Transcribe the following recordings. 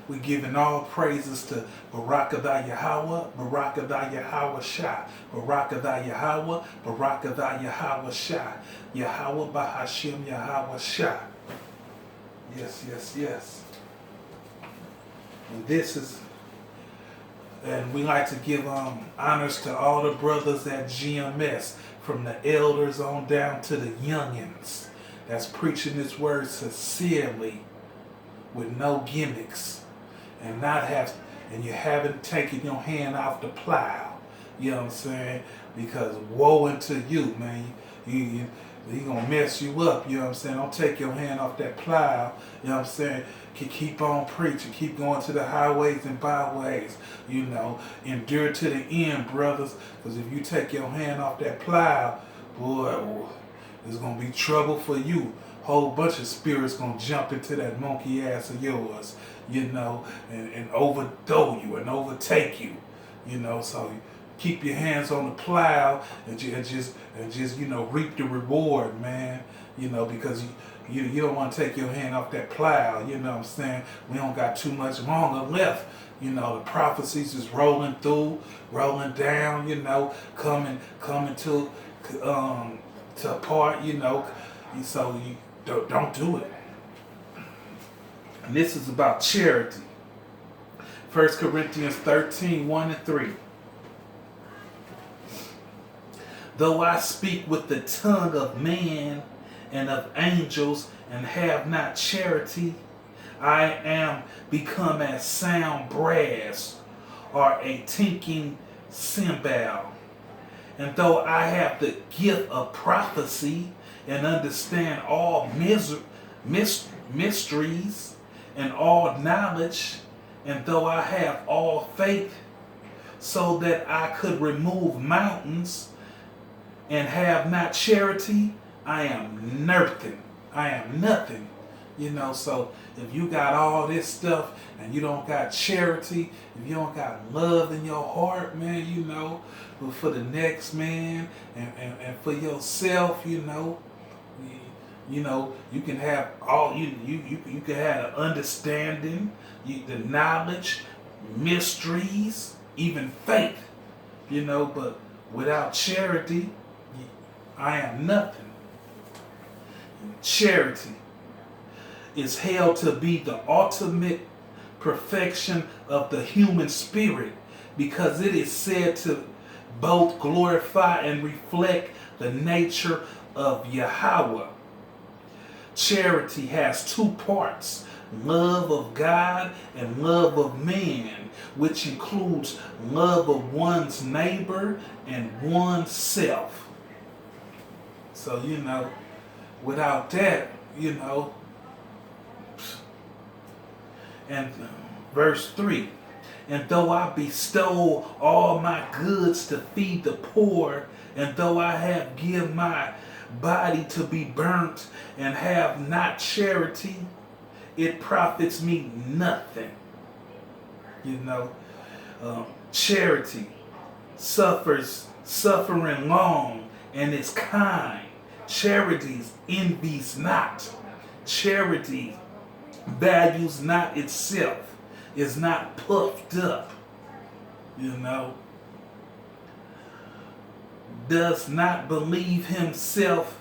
We giving all praises to Barakatha Yahweh, Barakatha Yahweh Shah, Barakatha Yahweh, Barakatha Yahweh Shah, Yahweh Bahashim Yahweh Shah. Yes, yes, yes. And and we like to give honors to all the brothers at GMS, from the elders on down to the youngins, that's preaching this word sincerely, with no gimmicks, and you haven't taken your hand off the plow. You know what I'm saying? Because woe unto you, man. He gonna mess you up. You know what I'm saying? Don't take your hand off that plow. You know what I'm saying? Keep on preaching. Keep going to the highways and byways. You know, endure to the end, brothers. Because if you take your hand off that plow, boy, it's gonna be trouble for you. Whole bunch of spirits gonna jump into that monkey ass of yours, you know, and overthrow you and overtake you, you know. So keep your hands on the plow and just you know, reap the reward, man. You know, because you don't want to take your hand off that plow. You know what I'm saying? We don't got too much longer left. You know, the prophecies is rolling through, rolling down. You know, coming to a part. You know, so you don't do it. And this is about charity. 1 Corinthians 13, 1 and 3. Though I speak with the tongue of man and of angels and have not charity, I am become as sound brass or a tinkling cymbal. And though I have the gift of prophecy and understand all mysteries and all knowledge, and though I have all faith so that I could remove mountains, and have not charity, I am nothing. I am nothing. You know, so if you got all this stuff and you don't got charity, if you don't got love in your heart, man, you know, but for the next man and for yourself, you know, you can have all you can have an understanding, the knowledge, mysteries, even faith, you know, but without charity, I am nothing. Charity is held to be the ultimate perfection of the human spirit, because it is said to both glorify and reflect the nature of Yahweh. Charity has two parts: love of God and love of man, which includes love of one's neighbor and oneself. So, you know, without that, you know, and verse 3, and though I bestow all my goods to feed the poor, and though I have given my body to be burnt and have not charity, it profits me nothing. You know, charity suffering long and is kind. Charity envies not. Charity values not itself, is not puffed up, you know, does not believe himself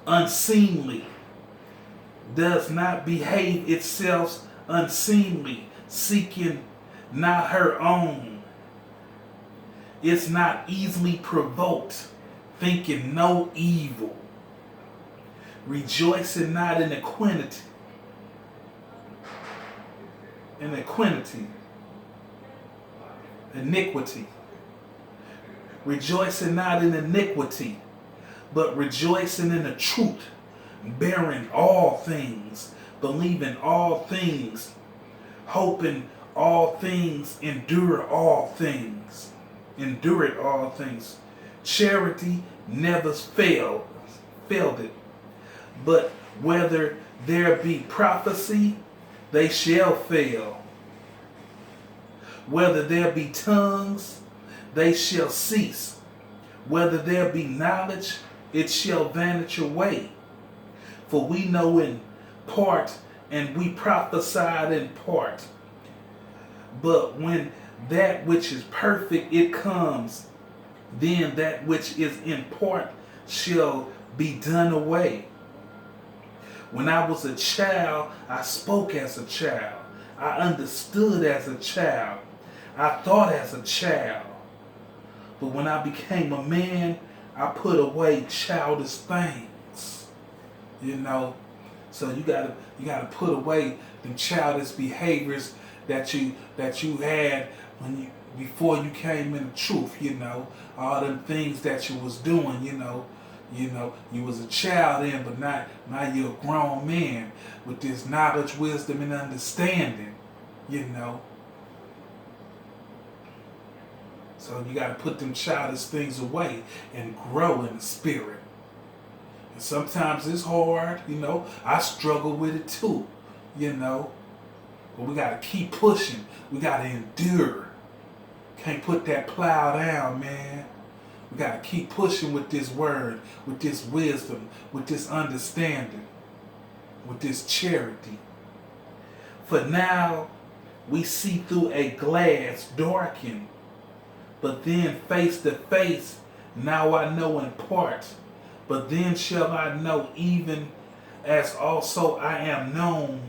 unseemly, does not behave itself unseemly, seeking not her own, is not easily provoked, thinking no evil, rejoicing not in iniquity, rejoicing not in iniquity, but rejoicing in the truth, bearing all things, believing all things, hoping all things, endure all things. Charity never failed it. But whether there be prophecy, they shall fail. Whether there be tongues, they shall cease. Whether there be knowledge, it shall vanish away. For we know in part, and we prophesied in part. But when that which is perfect it comes, then that which is in part shall be done away. When I was a child, I spoke as a child. I understood as a child. I thought as a child. But when I became a man, I put away childish things. You know, so you gotta put away them childish behaviors that you had when you before you came in the truth. You know, all them things that you was doing. You was a child then, but now you're a grown man with this knowledge, wisdom, and understanding. You know. So you got to put them childish things away and grow in the spirit. And sometimes it's hard, you know. I struggle with it too, you know. But we got to keep pushing. We got to endure. Can't put that plow down, man. We got to keep pushing with this word, with this wisdom, with this understanding, with this charity. For now, we see through a glass darkened. But then face to face, now I know in part. But then shall I know even as also I am known.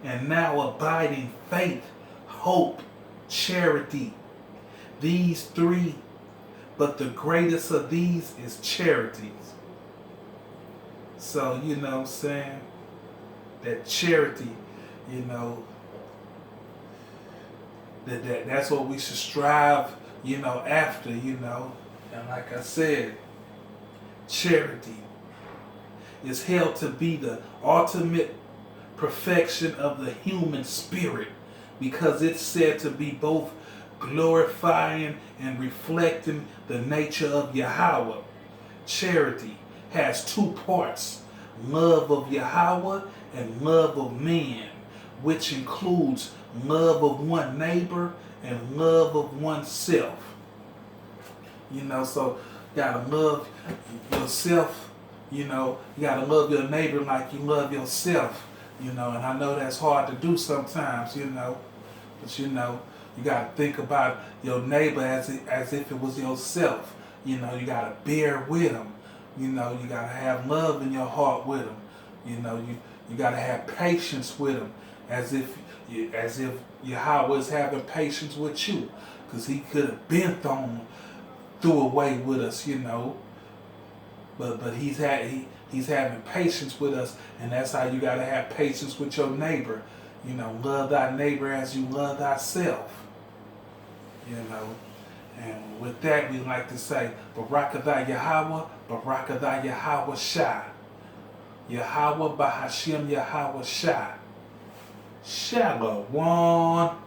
And now abiding faith, hope, charity. These three, but the greatest of these is charities. So, you know what I'm saying? That charity, you know, that's what we should strive, you know, after, you know. And like I said, charity is held to be the ultimate perfection of the human spirit because it's said to be both glorifying and reflecting the nature of Yahweh. Charity has two parts, love of Yahweh and love of man, which includes love of one neighbor and love of oneself. You know, so you gotta love yourself, you know, you gotta love your neighbor like you love yourself, you know, and I know that's hard to do sometimes, you know, but you know, you gotta think about your neighbor as if it was yourself, you know, you gotta bear with them, you know, you gotta have love in your heart with them, you know, you gotta have patience with them as if Yahweh is having patience with you, because he could have been threw away with us, you know. But he's having patience with us, and that's how you gotta have patience with your neighbor. You know, love thy neighbor as you love thyself. You know. And with that we like to say, Barakatha Yahweh, Barakatha Yahweh Shai. Yahweh Bahashim Yahweh Shai. Shalom.